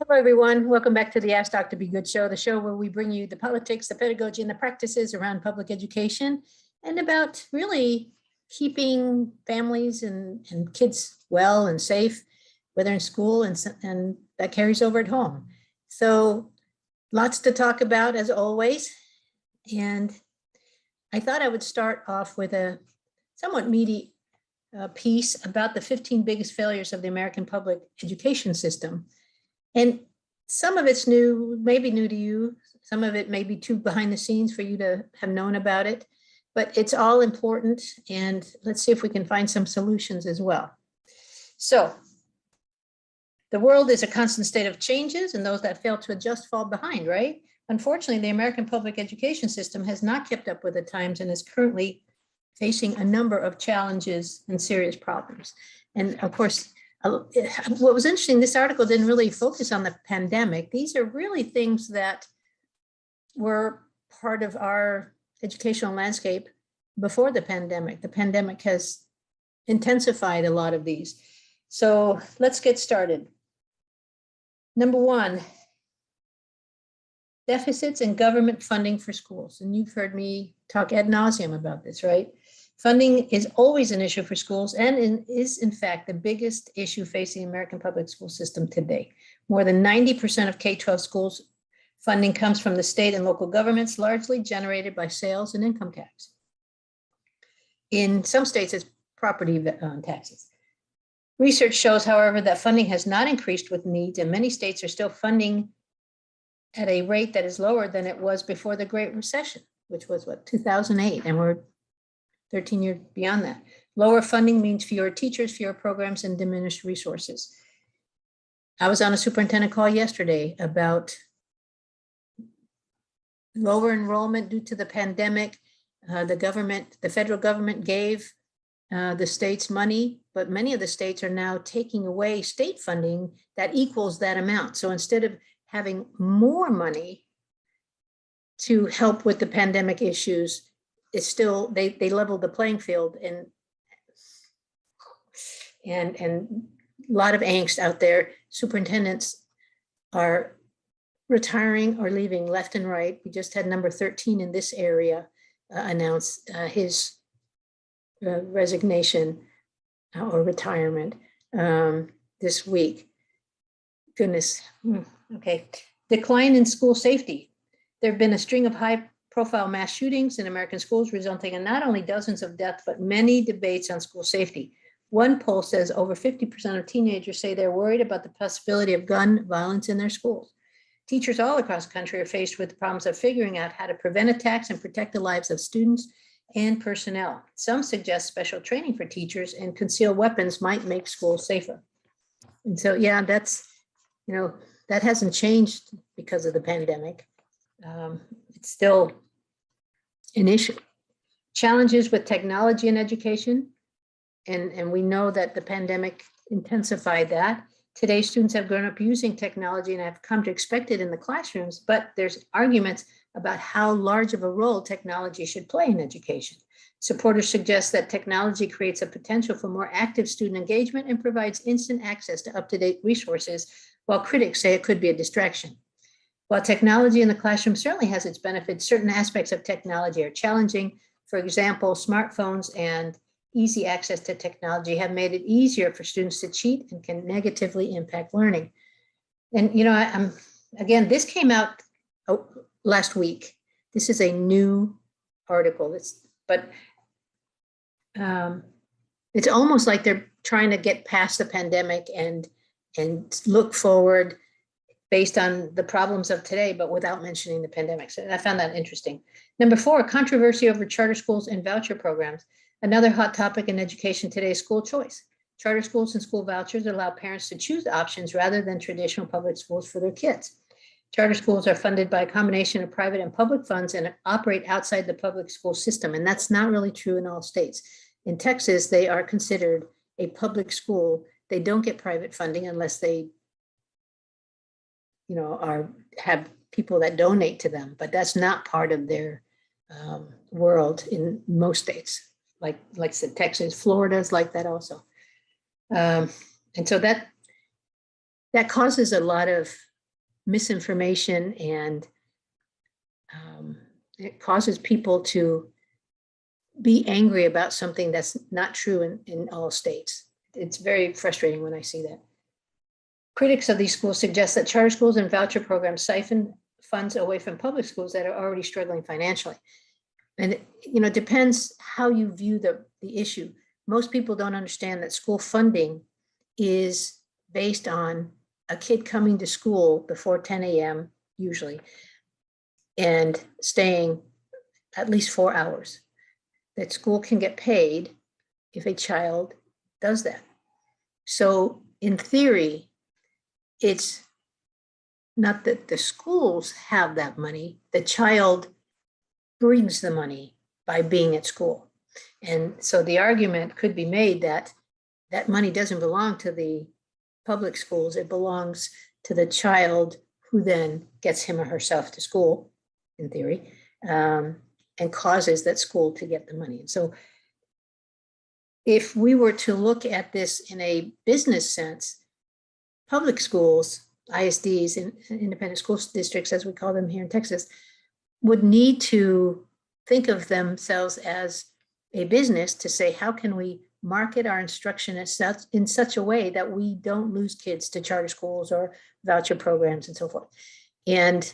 Hello, everyone. Welcome back to the Ask Dr. Be Good show, the show where we bring you the politics, the pedagogy, and the practices around public education and about really keeping families and kids well and safe, whether in school and that carries over at home. So lots to talk about as always. And I thought I would start off with a somewhat meaty piece about the 15 biggest failures of the American public education system. And some of it's new, maybe new to you. Some of it may be too behind the scenes for you to have known about it, but it's all important. And let's see if we can find some solutions as well. So the world is a constant state of changes, and those that fail to adjust fall behind, right? Unfortunately, the American public education system has not kept up with the times and is currently facing a number of challenges and serious problems. And of course, what was interesting, this article didn't really focus on the pandemic. These are really things that were part of our educational landscape before the pandemic. The pandemic has intensified a lot of these. So let's get started. Number one, deficits in government funding for schools. And you've heard me talk ad nauseum about this, right? Funding is always an issue for schools and is in fact the biggest issue facing the American public school system today. More than 90% of K-12 schools funding comes from the state and local governments, largely generated by sales and income tax. In some states, it's property taxes. Research shows, however, that funding has not increased with needs, and many states are still funding at a rate that is lower than it was before the Great Recession, which was what, 2008, and we're 13 years beyond that. Lower funding means fewer teachers, fewer programs, and diminished resources. I was on a superintendent call yesterday about lower enrollment due to the pandemic. The federal government gave the states money, but many of the states are now taking away state funding that equals that amount. So instead of having more money to help with the pandemic issues, it's still, they leveled the playing field, and a lot of angst out there. Superintendents are retiring or leaving left and right. We just had number 13 in this area announce his resignation or retirement this week. Goodness. Okay. Decline in school safety. There have been a string of high-profile mass shootings in American schools, resulting in not only dozens of deaths, but many debates on school safety. One poll says over 50% of teenagers say they're worried about the possibility of gun violence in their schools. Teachers all across the country are faced with the problems of figuring out how to prevent attacks and protect the lives of students and personnel. Some suggest special training for teachers and concealed weapons might make schools safer. And so, yeah, that's, that hasn't changed because of the pandemic. It's still an issue. Challenges with technology in education, and we know that the pandemic intensified that. Today, students have grown up using technology and have come to expect it in the classrooms, but there's arguments about how large of a role technology should play in education. Supporters suggest that technology creates a potential for more active student engagement and provides instant access to up-to-date resources, while critics say it could be a distraction. While technology in the classroom certainly has its benefits, certain aspects of technology are challenging. For example, smartphones and easy access to technology have made it easier for students to cheat and can negatively impact learning. And, again, this came out last week. This is a new article. It's almost like they're trying to get past the pandemic and look forward based on the problems of today, but without mentioning the pandemic. So I found that interesting. Number 4, controversy over charter schools and voucher programs. Another hot topic in education today is school choice. Charter schools and school vouchers allow parents to choose options rather than traditional public schools for their kids. Charter schools are funded by a combination of private and public funds and operate outside the public school system. And that's not really true in all states. In Texas, they are considered a public school. They don't get private funding unless they have people that donate to them, but that's not part of their world in most states. Like I said, Texas, Florida's like that also. And so that causes a lot of misinformation, and it causes people to be angry about something that's not true in all states. It's very frustrating when I see that. Critics of these schools suggest that charter schools and voucher programs siphon funds away from public schools that are already struggling financially. And it depends how you view the issue. Most people don't understand that school funding is based on a kid coming to school before 10 a.m. usually and staying at least 4 hours. That school can get paid if a child does that. So in theory, it's not that the schools have that money, the child brings the money by being at school. And so the argument could be made that that money doesn't belong to the public schools, it belongs to the child who then gets him or herself to school, in theory, and causes that school to get the money. So if we were to look at this in a business sense, public schools, ISDs, independent school districts, as we call them here in Texas, would need to think of themselves as a business to say, how can we market our instruction in such a way that we don't lose kids to charter schools or voucher programs and so forth. And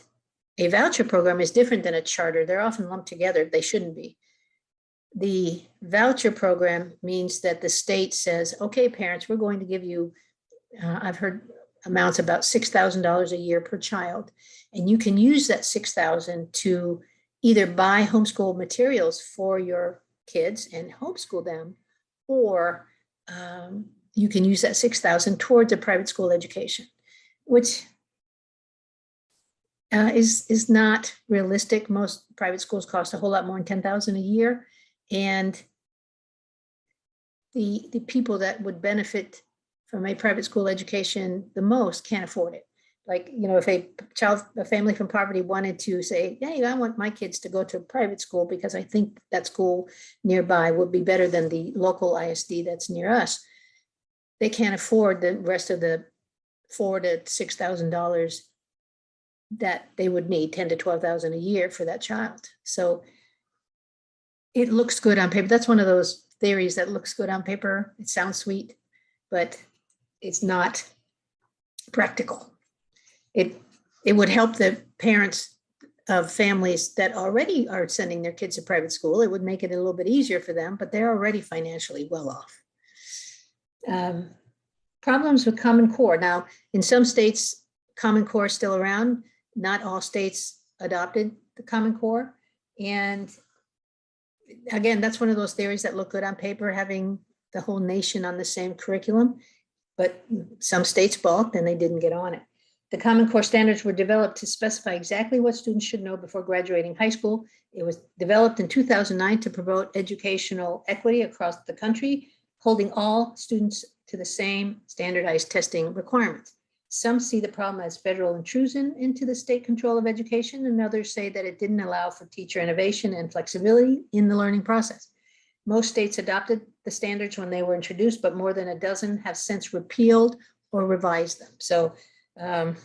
a voucher program is different than a charter. They're often lumped together. They shouldn't be. The voucher program means that the state says, okay, parents, we're going to give you, I've heard amounts about $6,000 a year per child. And you can use that $6,000 to either buy homeschool materials for your kids and homeschool them, or you can use that $6,000 towards a private school education, which is not realistic. Most private schools cost a whole lot more than $10,000 a year. And the people that would benefit from a private school education the most can't afford it. Like, if a family from poverty wanted to say, hey, I want my kids to go to a private school because I think that school nearby would be better than the local ISD that's near us, they can't afford the rest of the $4,000 to $6,000 that they would need, $10,000 to $12,000 a year for that child. So it looks good on paper. That's one of those theories that looks good on paper. It sounds sweet, but it's not practical. It would help the parents of families that already are sending their kids to private school. It would make it a little bit easier for them, but they're already financially well off. Problems with Common Core. Now, in some states, Common Core is still around. Not all states adopted the Common Core. And again, that's one of those theories that look good on paper, having the whole nation on the same curriculum, but some states balked and they didn't get on it. The Common Core standards were developed to specify exactly what students should know before graduating high school. It was developed in 2009 to promote educational equity across the country, holding all students to the same standardized testing requirements. Some see the problem as federal intrusion into the state control of education, and others say that it didn't allow for teacher innovation and flexibility in the learning process. Most states adopted the standards when they were introduced, but more than a dozen have since repealed or revised them. So I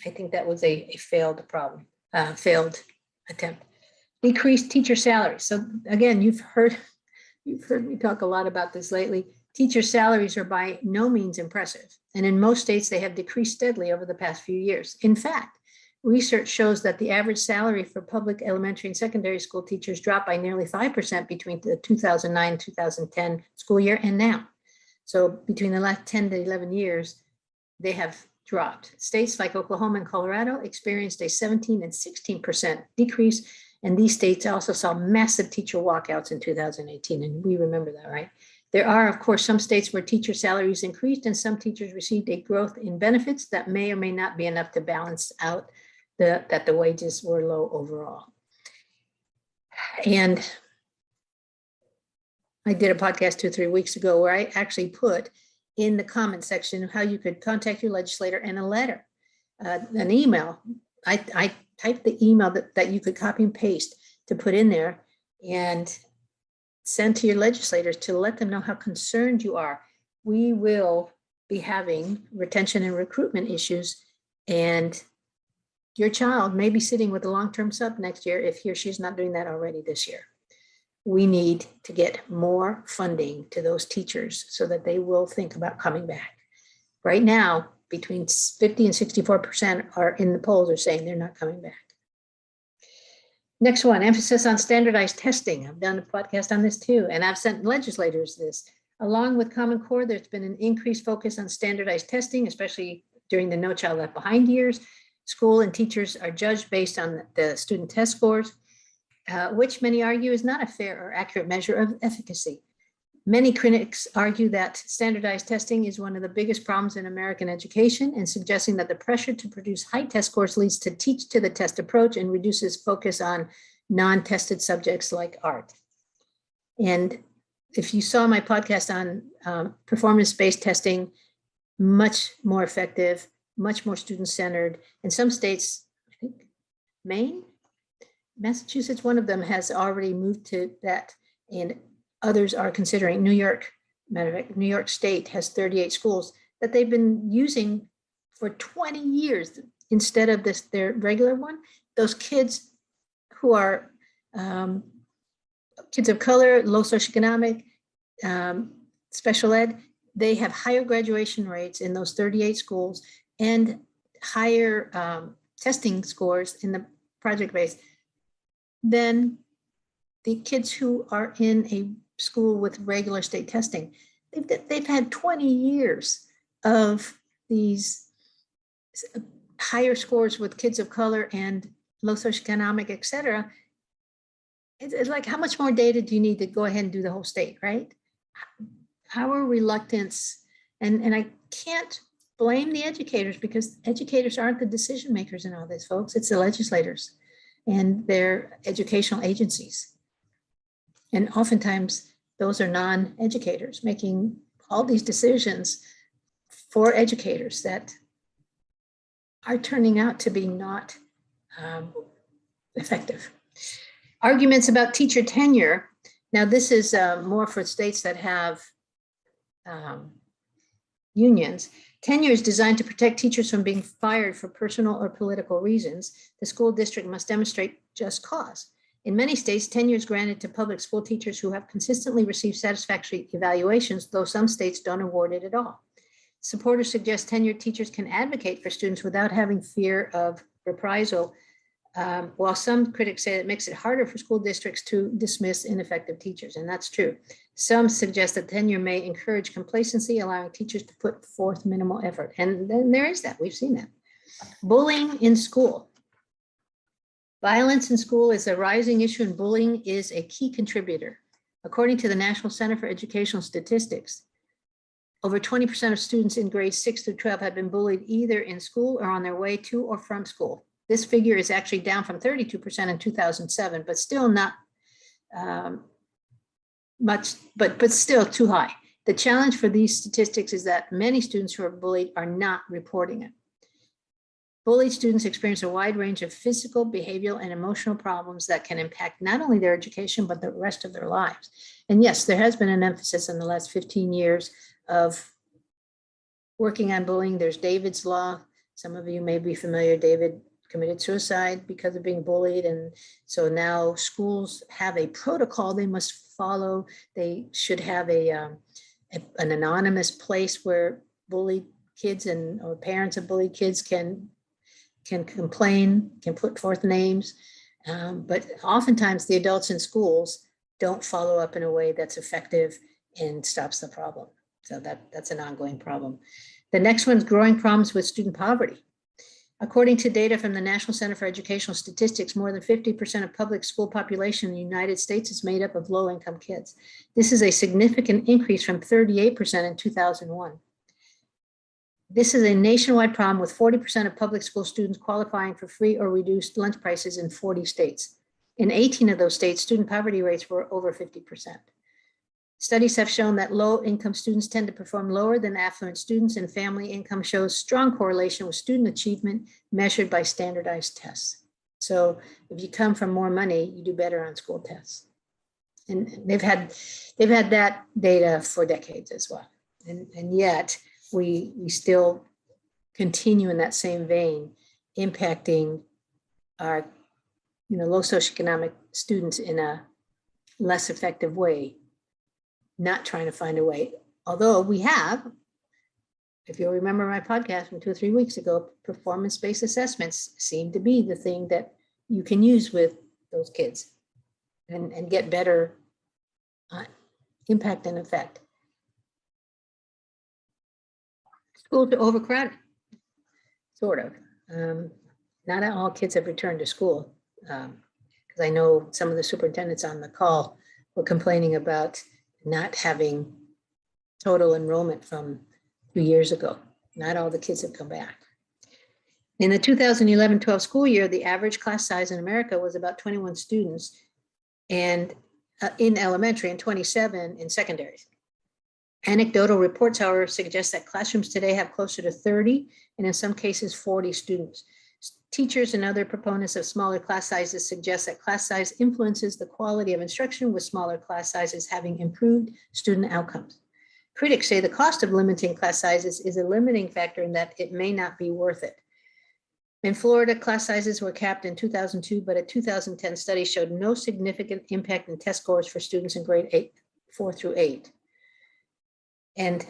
think that was a failed attempt. Decreased teacher salaries. So again, you've heard me talk a lot about this lately. Teacher salaries are by no means impressive. And in most states, they have decreased steadily over the past few years. In fact, research shows that the average salary for public elementary and secondary school teachers dropped by nearly 5% between the 2009-2010 school year and now. So between the last 10 to 11 years, they have dropped. States like Oklahoma and Colorado experienced a 17 and 16% decrease. And these states also saw massive teacher walkouts in 2018. And we remember that, right? There are, of course, some states where teacher salaries increased and some teachers received a growth in benefits that may or may not be enough to balance out that the wages were low overall. And I did a podcast 2 or 3 weeks ago where I actually put in the comment section how you could contact your legislator and a letter, an email. I typed the email that you could copy and paste to put in there and send to your legislators to let them know how concerned you are. We will be having retention and recruitment issues, and your child may be sitting with a long-term sub next year if he or she's not doing that already this year. We need to get more funding to those teachers so that they will think about coming back. Right now, between 50 and 64% are in the polls are saying they're not coming back. Next one, emphasis on standardized testing. I've done a podcast on this too, and I've sent legislators this. Along with Common Core, there's been an increased focus on standardized testing, especially during the No Child Left Behind years. School and teachers are judged based on the student test scores, which many argue is not a fair or accurate measure of efficacy. Many critics argue that standardized testing is one of the biggest problems in American education, and suggesting that the pressure to produce high test scores leads to teach to the test approach and reduces focus on non-tested subjects like art. And if you saw my podcast on performance-based testing, much more effective, much more student-centered. In some states, I think Maine, Massachusetts, one of them has already moved to that, and others are considering. New York, matter of fact, New York State has 38 schools that they've been using for 20 years instead of their regular one. Those kids who are kids of color, low socioeconomic, special ed, they have higher graduation rates in those 38 schools and higher testing scores in the project base than the kids who are in a school with regular state testing. They've had 20 years of these higher scores with kids of color and low socioeconomic, et cetera. It's like, how much more data do you need to go ahead and do the whole state, right? Our reluctance, and I can't blame the educators, because educators aren't the decision makers in all this, folks. It's the legislators and their educational agencies. And oftentimes those are non-educators making all these decisions for educators that are turning out to be not effective. Arguments about teacher tenure. Now, this is more for states that have unions. Tenure is designed to protect teachers from being fired for personal or political reasons. The school district must demonstrate just cause. In many states, tenure is granted to public school teachers who have consistently received satisfactory evaluations, though some states don't award it at all. Supporters suggest tenured teachers can advocate for students without having fear of reprisal, while some critics say it makes it harder for school districts to dismiss ineffective teachers, and that's true. Some suggest that tenure may encourage complacency, allowing teachers to put forth minimal effort. And then there is that, we've seen that. Bullying in school. Violence in school is a rising issue, and bullying is a key contributor. According to the National Center for Educational Statistics, over 20% of students in grades 6 through 12 have been bullied either in school or on their way to or from school. This figure is actually down from 32% in 2007, but still not much, but still too high. The challenge for these statistics is that many students who are bullied are not reporting it. Bullied students experience a wide range of physical, behavioral, and emotional problems that can impact not only their education, but the rest of their lives. And yes, there has been an emphasis in the last 15 years of working on bullying. There's David's Law. Some of you may be familiar. David committed suicide because of being bullied. And so now schools have a protocol they must follow. They should have an anonymous place where bullied kids or parents of bullied kids can complain, can put forth names. But oftentimes the adults in schools don't follow up in a way that's effective and stops the problem. So that's an ongoing problem. The next one is growing problems with student poverty. According to data from the National Center for Educational Statistics, more than 50% of public school population in the United States is made up of low-income kids. This is a significant increase from 38% in 2001. This is a nationwide problem, with 40% of public school students qualifying for free or reduced lunch prices in 40 states. In 18 of those states, student poverty rates were over 50%. Studies have shown that low-income students tend to perform lower than affluent students, and family income shows strong correlation with student achievement measured by standardized tests. So if you come from more money, you do better on school tests. And they've had that data for decades as well. And yet we still continue in that same vein impacting our low socioeconomic students in a less effective way, not trying to find a way. Although we have, if you'll remember my podcast from 2 or 3 weeks ago, performance-based assessments seem to be the thing that you can use with those kids and get better impact and effect. Schools are overcrowded, sort of. Not all kids have returned to school, because I know some of the superintendents on the call were complaining about not having total enrollment from 2 years ago. Not all the kids have come back. In the 2011-12 school year, the average class size in America was about 21 students and in elementary and 27 in secondaries. Anecdotal reports, however, suggest that classrooms today have closer to 30 and in some cases 40 students. Teachers and other proponents of smaller class sizes suggest that class size influences the quality of instruction, with smaller class sizes having improved student outcomes. Critics say the cost of limiting class sizes is a limiting factor in that it may not be worth it. In Florida, class sizes were capped in 2002, but a 2010 study showed no significant impact in test scores for students in grade 4 through 8. And,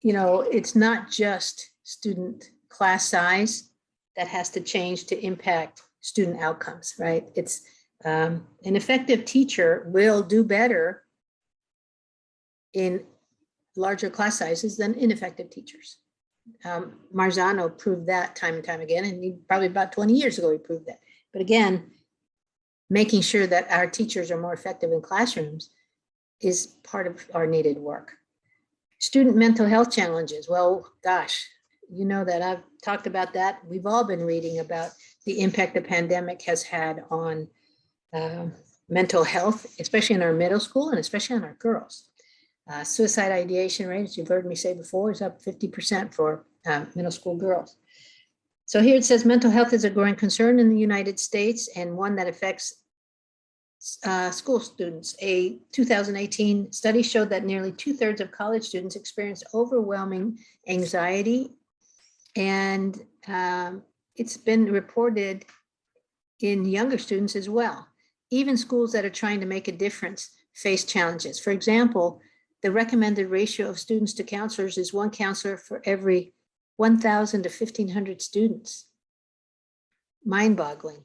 it's not just student class size that has to change to impact student outcomes, right? It's an effective teacher will do better in larger class sizes than ineffective teachers. Marzano proved that time and time again, and probably about 20 years ago he proved that. But again, making sure that our teachers are more effective in classrooms is part of our needed work. Student mental health challenges. Well, gosh, you know that I've talked about that. We've all been reading about the impact the pandemic has had on mental health, especially in our middle school and especially on our girls. Suicide ideation rate, as you've heard me say before, is up 50% for middle school girls. So here it says mental health is a growing concern in the United States and one that affects school students. A 2018 study showed that nearly 2/3 of college students experienced overwhelming anxiety, and it's been reported in younger students as well. Even schools that are trying to make a difference face challenges. For example, the recommended ratio of students to counselors is 1 counselor for every 1,000 to 1,500 students. Mind-boggling.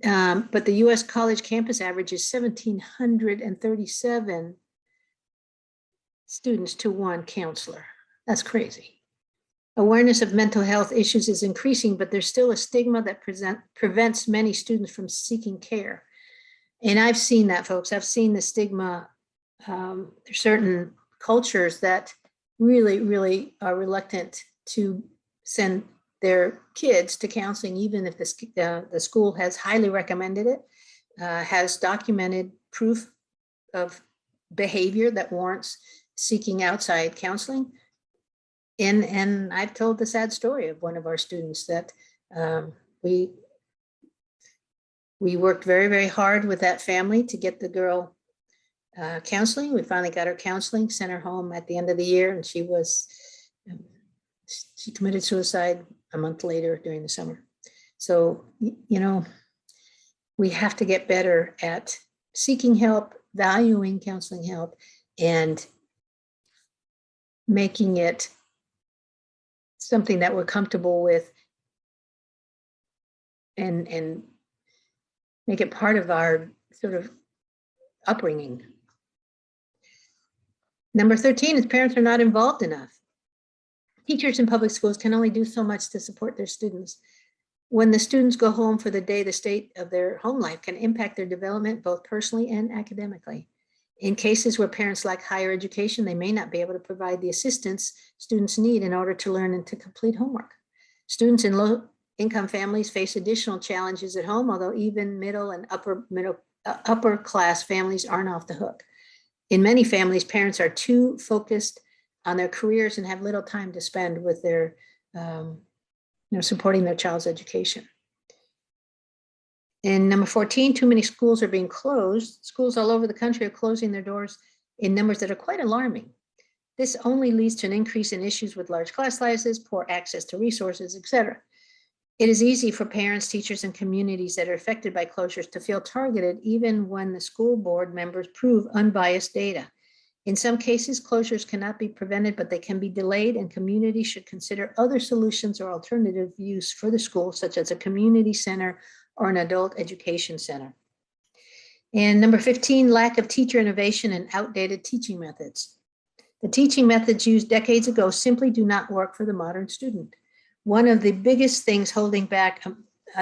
But the US college campus average is 1,737 students to 1 counselor. That's crazy. Awareness of mental health issues is increasing, but there's still a stigma that prevents many students from seeking care. And I've seen that, folks. I've seen the stigma. There's certain cultures that really are reluctant to send their kids to counseling, even if the school has highly recommended it, has documented proof of behavior that warrants seeking outside counseling. And I've told the sad story of one of our students that we worked very hard with that family to get the girl counseling. We finally got her counseling, sent her home at the end of the year, and she committed suicide a month later during the summer. So, we have to get better at seeking help, valuing counseling help, and making it something that we're comfortable with and make it part of our sort of upbringing. Number 13 is parents are not involved enough. Teachers in public schools can only do so much to support their students. When the students go home for the day, the state of their home life can impact their development, both personally and academically. In cases where parents lack higher education, they may not be able to provide the assistance students need in order to learn and to complete homework. Students in low-income families face additional challenges at home, although even middle and upper class families aren't off the hook. In many families, parents are too focused on their careers and have little time to spend with their, supporting their child's education. And number 14, too many schools are being closed. Schools all over the country are closing their doors in numbers that are quite alarming. This only leads to an increase in issues with large class sizes, poor access to resources, etc. It is easy for parents, teachers, and communities that are affected by closures to feel targeted even when the school board members prove unbiased data. In some cases, closures cannot be prevented, but they can be delayed, and communities should consider other solutions or alternative use for the school, such as a community center or an adult education center. And number 15, lack of teacher innovation and outdated teaching methods. The teaching methods used decades ago simply do not work for the modern student. One of the biggest things holding back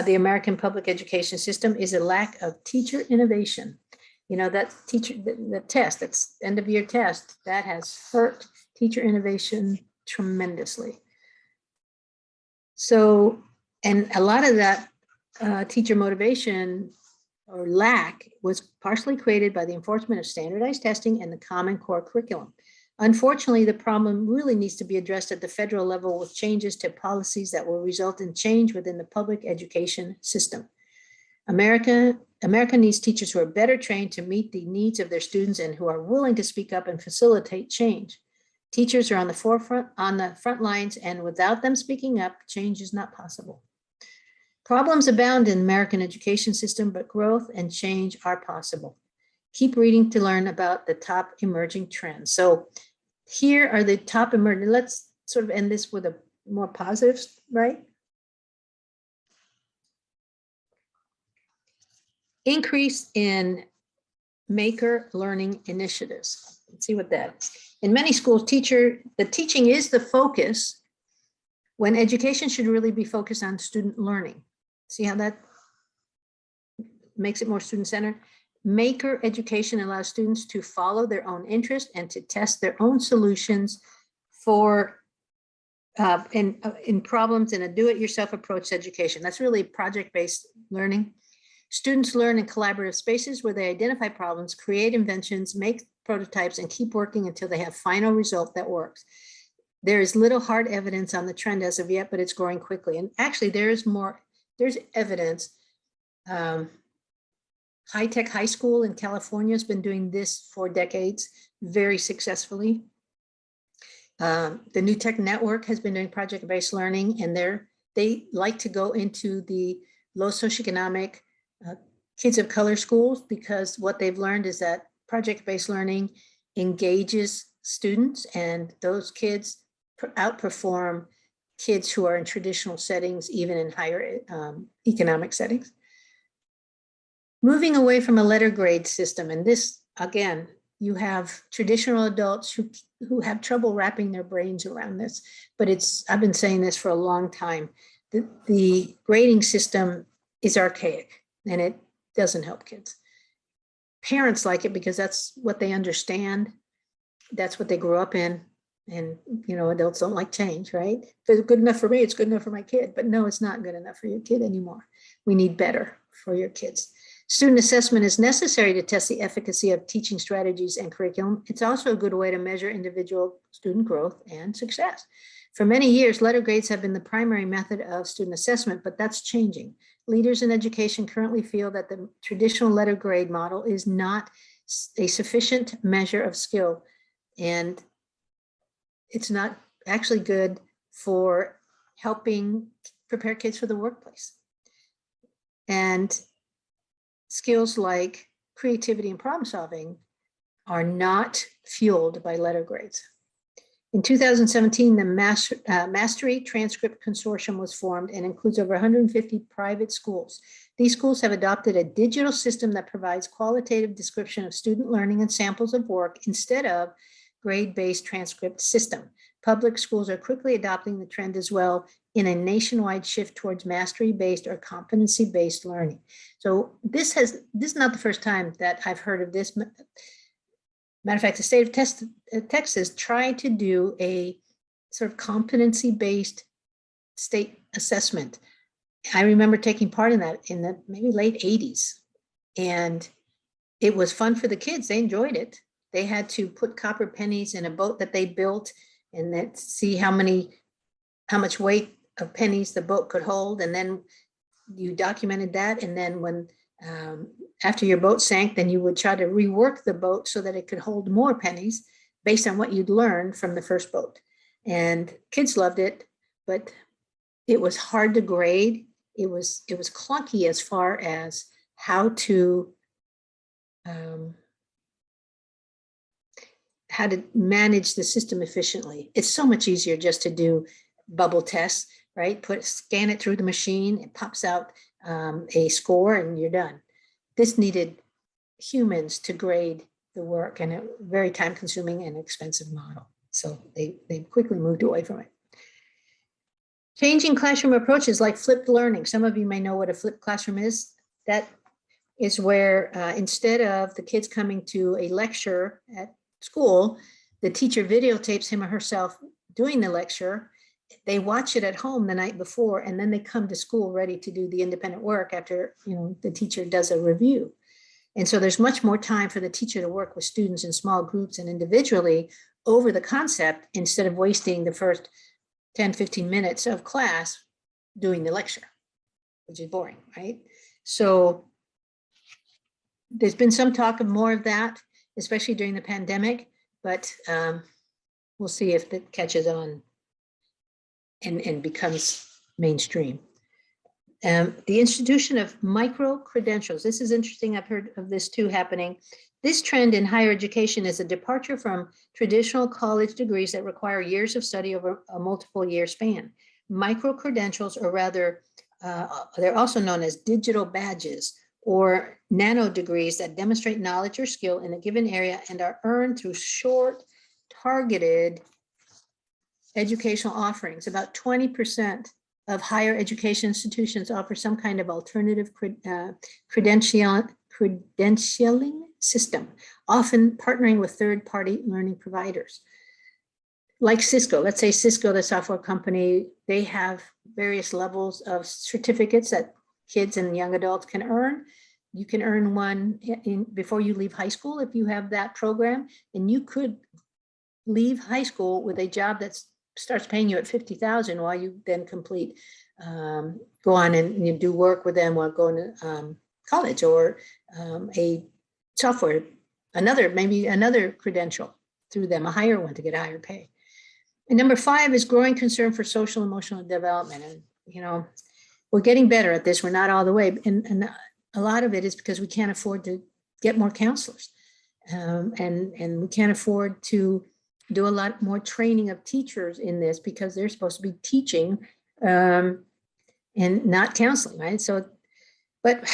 the American public education system is a lack of teacher innovation. You know, that teacher, the test, that's end of year test, that has hurt teacher innovation tremendously. So, and a lot of that teacher motivation or lack was partially created by the enforcement of standardized testing and the Common Core curriculum. Unfortunately, the problem really needs to be addressed at the federal level with changes to policies that will result in change within the public education system. America needs teachers who are better trained to meet the needs of their students and who are willing to speak up and facilitate change. Teachers are on the front lines, and without them speaking up, change is not possible. Problems abound in the American education system, but growth and change are possible. Keep reading to learn about the top emerging trends. So here are the top emerging, let's sort of end this with a more positive, right? Increase in maker learning initiatives. Let's see what that is. In many schools, the teaching is the focus when education should really be focused on student learning. See how that makes it more student-centered? Maker education allows students to follow their own interest and to test their own solutions for in problems in a do-it-yourself approach to education. That's really project-based learning. Students learn in collaborative spaces where they identify problems, create inventions, make prototypes, and keep working until they have final result that works. There is little hard evidence on the trend as of yet, but it's growing quickly. And actually, there's evidence. High-tech high school in California has been doing this for decades very successfully. The New Tech Network has been doing project-based learning, and they like to go into the low socioeconomic kids of color schools, because what they've learned is that project-based learning engages students, and those kids outperform kids who are in traditional settings, even in higher economic settings. Moving away from a letter grade system, and this, again, you have traditional adults who have trouble wrapping their brains around this, but I've been saying this for a long time. The grading system is archaic, and it doesn't help kids. Parents like it because that's what they understand. That's what they grew up in. And, you know, adults don't like change, right? If it's good enough for me, it's good enough for my kid. But no, it's not good enough for your kid anymore. We need better for your kids. Student assessment is necessary to test the efficacy of teaching strategies and curriculum. It's also a good way to measure individual student growth and success. For many years, letter grades have been the primary method of student assessment, but that's changing. Leaders in education currently feel that the traditional letter grade model is not a sufficient measure of skill, and it's not actually good for helping prepare kids for the workplace. And skills like creativity and problem solving are not fueled by letter grades. In 2017, the Mastery Transcript Consortium was formed and includes over 150 private schools. These schools have adopted a digital system that provides qualitative description of student learning and samples of work instead of grade-based transcript system. Public schools are quickly adopting the trend as well in a nationwide shift towards mastery-based or competency-based learning. So this is not the first time that I've heard of this. Matter of fact, the state of Texas tried to do a sort of competency-based state assessment. I remember taking part in that in the maybe late 80s. And it was fun for the kids. They enjoyed it. They had to put copper pennies in a boat that they built and then see how much weight of pennies the boat could hold. And then you documented that. And then when after your boat sank, then you would try to rework the boat so that it could hold more pennies based on what you'd learned from the first boat. And kids loved it, but it was hard to grade. It was clunky as far as how to manage the system efficiently. It's so much easier just to do bubble tests, right? Scan it through the machine, it pops out a score, and you're done. This needed humans to grade the work, and a very time-consuming and expensive model. So they quickly moved away from it. Changing classroom approaches like flipped learning. Some of you may know what a flipped classroom is. That is where instead of the kids coming to a lecture at school, the teacher videotapes him or herself doing the lecture. They watch it at home the night before, and then they come to school ready to do the independent work after the teacher does a review. And so there's much more time for the teacher to work with students in small groups and individually over the concept, instead of wasting the first 10, 15 minutes of class doing the lecture, which is boring, right? So there's been some talk of more of that, especially during the pandemic, but we'll see if it catches on and becomes mainstream. The institution of micro-credentials. This is interesting. I've heard of this too happening. This trend in higher education is a departure from traditional college degrees that require years of study over a multiple-year span. Micro-credentials, or rather, they're also known as digital badges or nano degrees that demonstrate knowledge or skill in a given area and are earned through short, targeted educational offerings. About 20% of higher education institutions offer some kind of alternative credentialing system, often partnering with third-party learning providers. Like Cisco, let's say Cisco, the software company, they have various levels of certificates that kids and young adults can earn. You can earn one before you leave high school if you have that program, and you could leave high school with a job that starts paying you at $50,000 while you then complete, go on and you do work with them while going to college, or a software, maybe another credential through them, a higher one to get higher pay. And number 5 is growing concern for social emotional development. And, we're getting better at this. We're not all the way. And a lot of it is because we can't afford to get more counselors. And we can't afford to do a lot more training of teachers in this, because they're supposed to be teaching and not counseling, right? So, but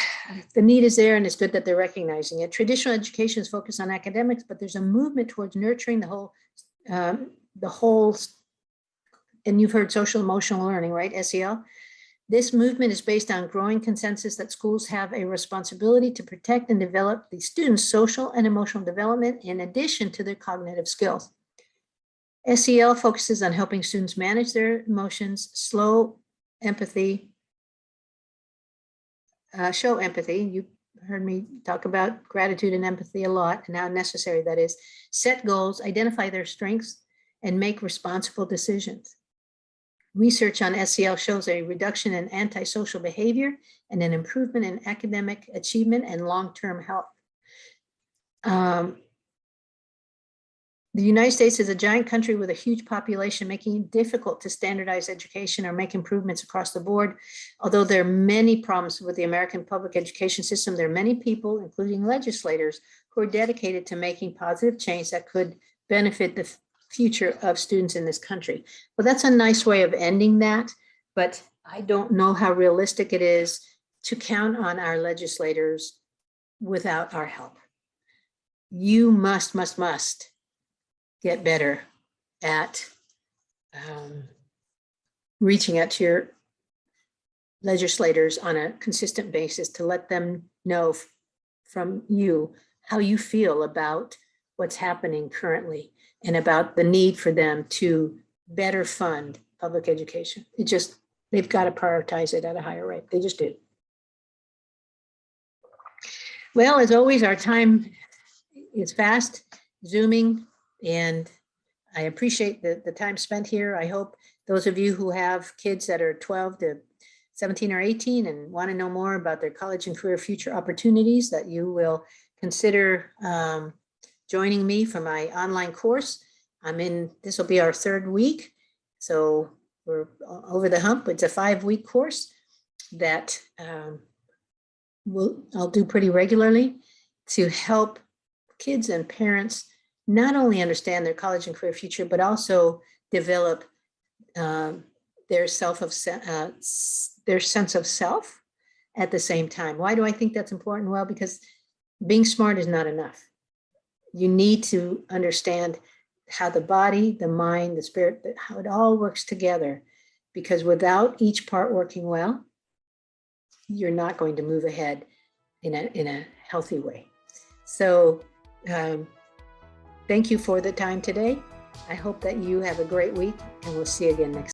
the need is there, and it's good that they're recognizing it. Traditional education is focused on academics, but there's a movement towards nurturing the whole, and you've heard social emotional learning, right? SEL. This movement is based on growing consensus that schools have a responsibility to protect and develop the students' social and emotional development in addition to their cognitive skills. SEL focuses on helping students manage their emotions, show empathy. You heard me talk about gratitude and empathy a lot, and how necessary that is. Set goals, identify their strengths, and make responsible decisions. Research on SEL shows a reduction in antisocial behavior and an improvement in academic achievement and long-term health. The United States is a giant country with a huge population, making it difficult to standardize education or make improvements across the board. Although there are many problems with the American public education system, there are many people, including legislators, who are dedicated to making positive change that could benefit the future of students in this country. Well, that's a nice way of ending that, but I don't know how realistic it is to count on our legislators without our help. You must get better at reaching out to your legislators on a consistent basis to let them know from you how you feel about what's happening currently and about the need for them to better fund public education. They've got to prioritize it at a higher rate. They just do. Well, as always, our time is fast, zooming, and I appreciate the time spent here. I hope those of you who have kids that are 12 to 17 or 18 and want to know more about their college and career future opportunities, that you will consider joining me for my online course. This will be our 3rd week. So we're over the hump. It's a 5-week course that I'll do pretty regularly to help kids and parents not only understand their college and career future, but also develop their sense of self at the same time. Why do I think that's important? Well, because being smart is not enough. You need to understand how the body, the mind, the spirit, how it all works together. Because without each part working well, you're not going to move ahead in a healthy way. So thank you for the time today. I hope that you have a great week, and we'll see you again next